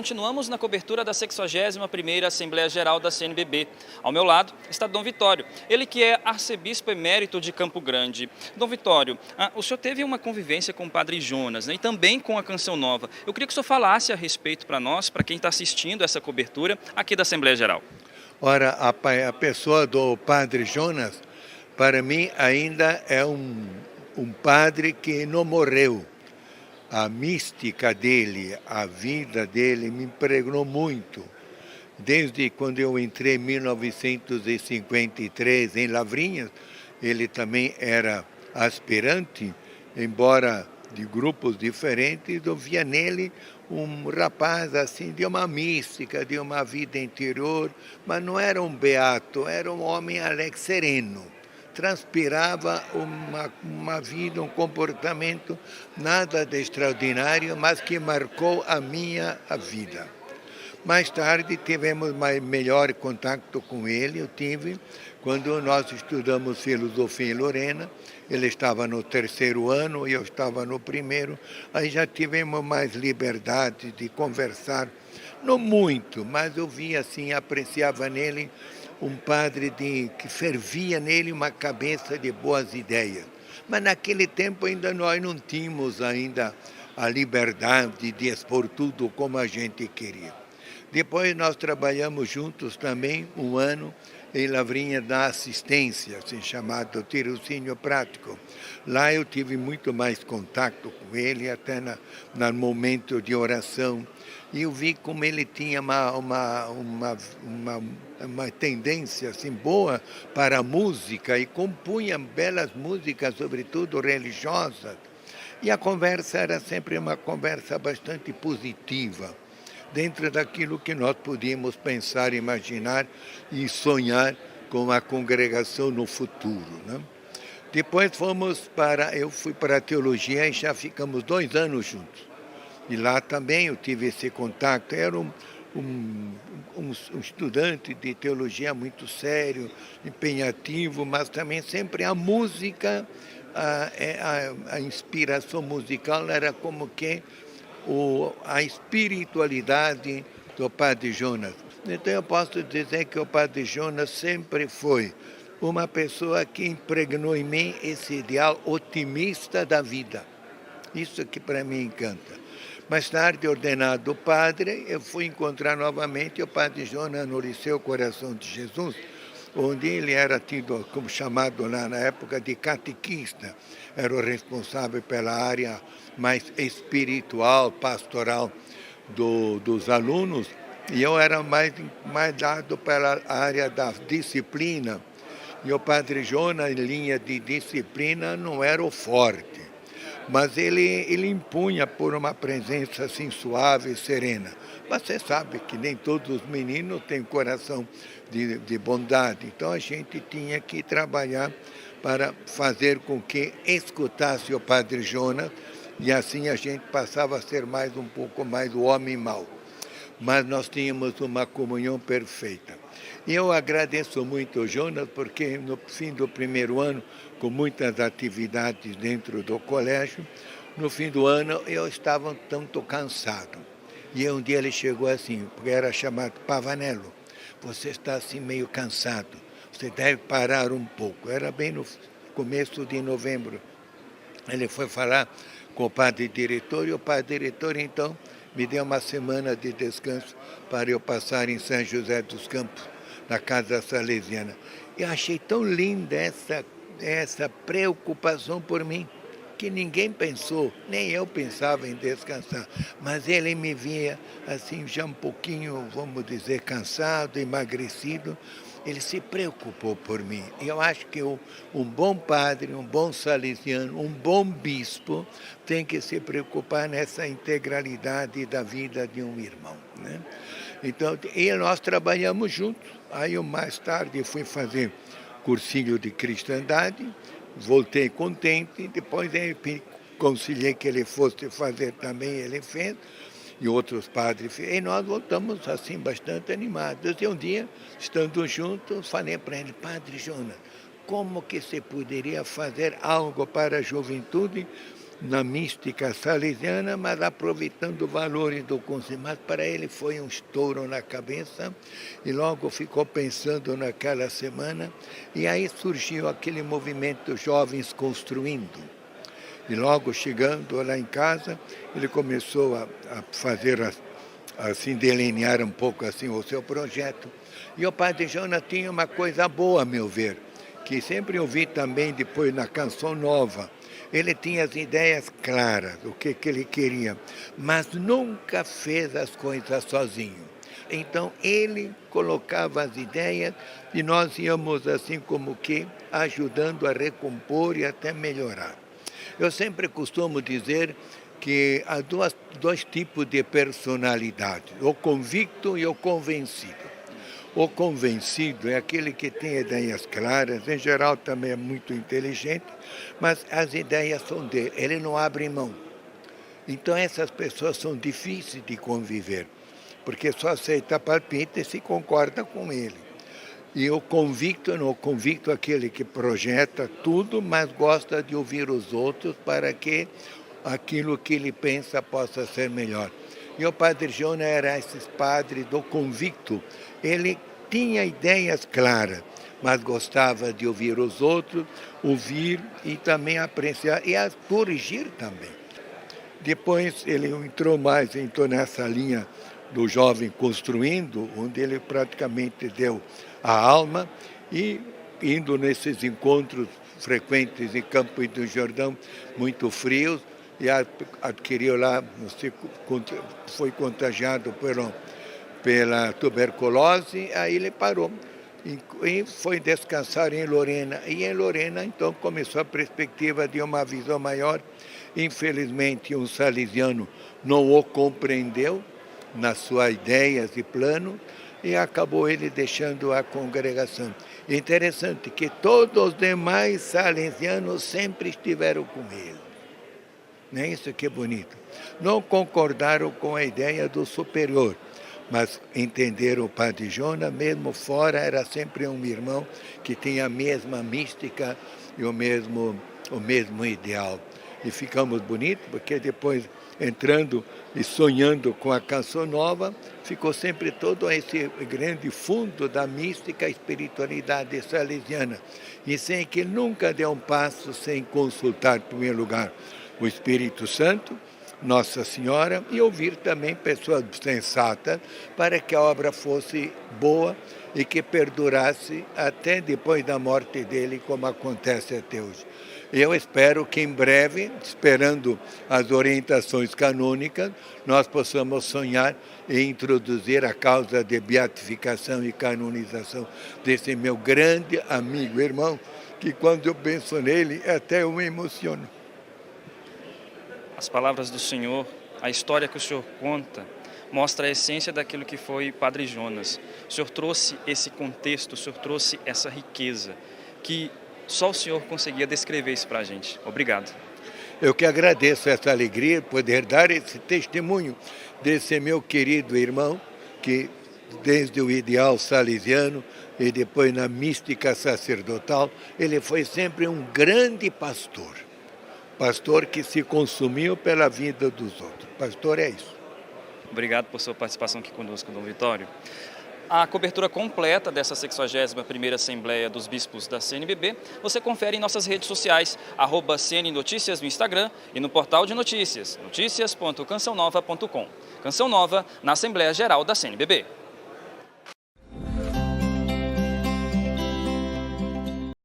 Continuamos na cobertura da 61ª Assembleia Geral da CNBB. Ao meu lado está Dom Vitório, ele que é arcebispo emérito de Campo Grande. Dom Vitório, o senhor teve uma convivência com o Padre Jonas, né, e também com a Canção Nova. Eu queria que o senhor falasse a respeito para nós, para quem está assistindo essa cobertura aqui da Assembleia Geral. Ora, a pessoa do Padre Jonas, para mim, ainda é um padre que não morreu. A mística dele, a vida dele me impregnou muito. Desde quando eu entrei em 1953 em Lavrinhas, ele também era aspirante, embora de grupos diferentes, eu via nele um rapaz assim de uma mística, de uma vida interior, mas não era um beato, era um homem alegre, sereno. Transpirava uma vida, um comportamento nada de extraordinário, mas que marcou a minha vida. Mais tarde tivemos melhor contato com ele, eu tive, quando nós estudamos filosofia em Lorena, ele estava no 3º ano e eu estava no 1º, aí já tivemos mais liberdade de conversar, não muito, mas eu via assim, apreciava nele um padre que fervia nele uma cabeça de boas ideias. Mas naquele tempo ainda nós não tínhamos ainda a liberdade de expor tudo como a gente queria. Depois nós trabalhamos juntos também um ano em Lavrinha da Assistência, assim chamado tirocínio prático. Lá eu tive muito mais contato com ele, até no momento de oração. E eu vi como ele tinha uma tendência assim, boa para a música e compunha belas músicas, sobretudo religiosas. E a conversa era sempre uma conversa bastante positiva, dentro daquilo que nós podíamos pensar, imaginar e sonhar com a congregação no futuro, né? Depois eu fui para a teologia e já ficamos 2 anos juntos. E lá também eu tive esse contato. Era um estudante de teologia muito sério, empenhativo, mas também sempre a música, a inspiração musical era como que a espiritualidade do Padre Jonas. Então eu posso dizer que o Padre Jonas sempre foi uma pessoa que impregnou em mim esse ideal otimista da vida. Isso que para mim encanta. Mais tarde, ordenado padre, eu fui encontrar novamente o Padre Jonas no Liceu Coração de Jesus, onde ele era tido como chamado lá na época de catequista, era o responsável pela área mais espiritual, pastoral dos alunos, e eu era mais dado pela área da disciplina. E o Padre Jonas, em linha de disciplina, não era o forte, mas ele impunha por uma presença assim suave e serena. Mas você sabe que nem todos os meninos têm coração de bondade, então a gente tinha que trabalhar para fazer com que escutasse o Padre Jonas, e assim a gente passava a ser um pouco mais o homem mau. Mas nós tínhamos uma comunhão perfeita. E eu agradeço muito ao Jonas, porque no fim do 1º ano, com muitas atividades dentro do colégio, no fim do ano eu estava um tanto cansado. E um dia ele chegou assim, porque era chamado Pavanello, você está assim meio cansado, você deve parar um pouco. Era bem no começo de novembro. Ele foi falar com o padre diretor, e o padre diretor então me deu uma semana de descanso para eu passar em São José dos Campos, na Casa Salesiana. Eu achei tão linda essa preocupação por mim, que ninguém pensou, nem eu pensava em descansar, mas ele me via assim já um pouquinho, vamos dizer, cansado, emagrecido. Ele se preocupou por mim. Eu acho que um bom padre, um bom salesiano, um bom bispo tem que se preocupar nessa integralidade da vida de um irmão, né? Então, e nós trabalhamos juntos. Aí eu mais tarde fui fazer cursinho de cristandade, voltei contente, depois eu conciliei que ele fosse fazer também, ele fez, e outros padres, e nós voltamos assim bastante animados. E um dia, estando juntos, falei para ele, Padre Jonas, como que se poderia fazer algo para a juventude na mística salesiana, mas aproveitando valores do conselho. Mas para ele foi um estouro na cabeça e logo ficou pensando naquela semana e aí surgiu aquele movimento Jovens Construindo. E logo chegando lá em casa, ele começou a fazer, assim, delinear um pouco assim o seu projeto. E o Padre Jonas tinha uma coisa boa, a meu ver, que sempre ouvi também depois na Canção Nova. Ele tinha as ideias claras, o que ele queria, mas nunca fez as coisas sozinho. Então ele colocava as ideias e nós íamos assim como que ajudando a recompor e até melhorar. Eu sempre costumo dizer que há dois tipos de personalidade, o convicto e o convencido. O convencido é aquele que tem ideias claras, em geral também é muito inteligente, mas as ideias são dele, ele não abre mão. Então essas pessoas são difíceis de conviver, porque só aceita palpite se concorda com ele. E o convicto não, o convicto é aquele que projeta tudo, mas gosta de ouvir os outros para que aquilo que ele pensa possa ser melhor. E o Padre Jonas era esses padres do convicto. Ele tinha ideias claras, mas gostava de ouvir os outros, ouvir e também apreciar e corrigir também. Depois ele entrou nessa linha do jovem construindo, onde ele praticamente deu a alma e indo nesses encontros frequentes em Campos do Jordão, muito frios, e adquiriu lá, foi contagiado pela tuberculose, aí ele parou e foi descansar em Lorena. E em Lorena, então, começou a perspectiva de uma visão maior. Infelizmente, um salesiano não o compreendeu nas suas ideias e planos e acabou ele deixando a congregação. Interessante que todos os demais salesianos sempre estiveram com ele. Não é isso que é bonito? Não concordaram com a ideia do superior, mas entenderam o Padre Jonas, mesmo fora, era sempre um irmão que tinha a mesma mística e o mesmo ideal. E ficamos bonitos, porque depois, entrando e sonhando com a Canção Nova, ficou sempre todo esse grande fundo da mística e espiritualidade salesiana. E sem que ele nunca deu um passo sem consultar, em primeiro lugar, o Espírito Santo, Nossa Senhora, e ouvir também pessoas sensatas para que a obra fosse boa e que perdurasse até depois da morte dele, como acontece até hoje. Eu espero que em breve, esperando as orientações canônicas, nós possamos sonhar e introduzir a causa de beatificação e canonização desse meu grande amigo, irmão, que quando eu penso nele, até eu me emociono. As palavras do Senhor, a história que o Senhor conta, mostra a essência daquilo que foi Padre Jonas. O Senhor trouxe esse contexto, o Senhor trouxe essa riqueza, que só o Senhor conseguia descrever isso para a gente. Obrigado. Eu que agradeço essa alegria, poder dar esse testemunho desse meu querido irmão, que desde o ideal salesiano e depois na mística sacerdotal, ele foi sempre um grande pastor. Pastor que se consumiu pela vida dos outros. Pastor é isso. Obrigado por sua participação aqui conosco, Dom Vitório. A cobertura completa dessa 61ª Assembleia dos Bispos da CNBB, você confere em nossas redes sociais, @CN Notícias no Instagram e no portal de notícias, noticias.cançãonova.com. Canção Nova, na Assembleia Geral da CNBB.